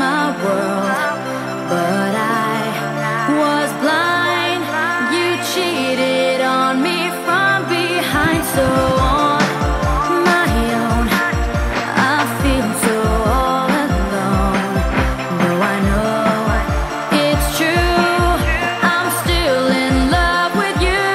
my world, but I was blind. You cheated on me from behind, so on my own I feel so all alone. Though I know it's true, I'm still in love with you.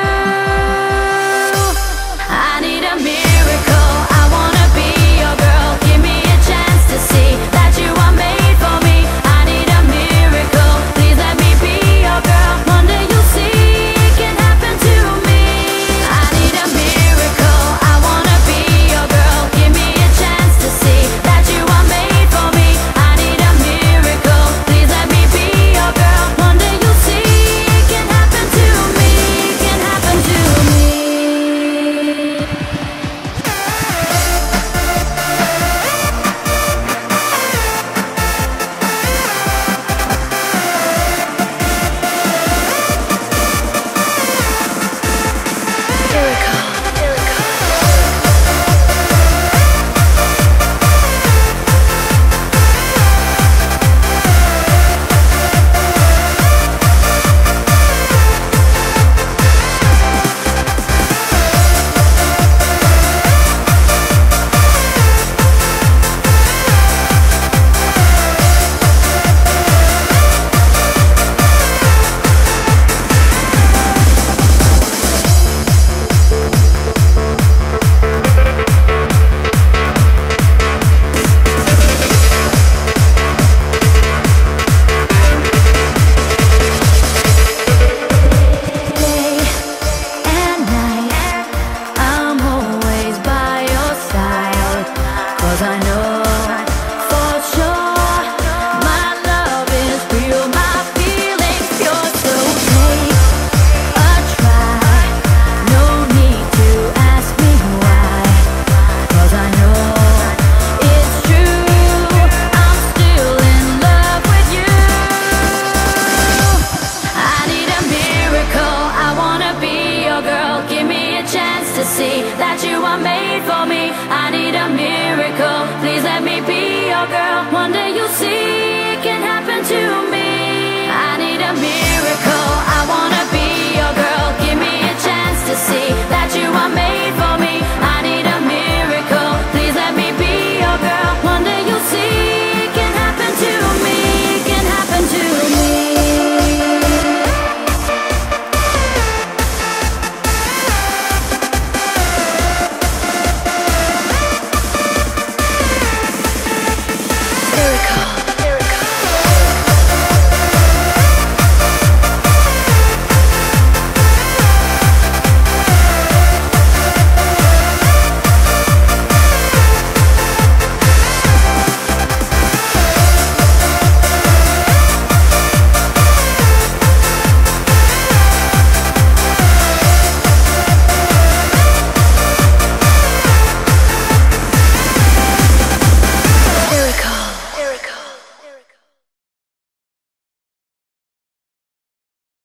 I need a miracle, I wanna be your girl. Give me a chance to see that you are made for me. I need a miracle, please let me be your girl. One day you'll see it can happen to me. I need a miracle, I wanna be your girl. Give me a chance to see that you are made for me. I need a miracle, please let me be your girl. One day you'll see it can happen to me, can happen to me. I know for sure my love is real, my feelings pure. So take a try, no need to ask me why, 'cause I know it's true, I'm still in love with you. I need a miracle, I wanna be your girl. Give me a chance to see that you are made for me. I need a miracle, please let me be your girl. One day you'll see it can happen to me. I need a miracle, I wanna be your girl. Give me a chance to see that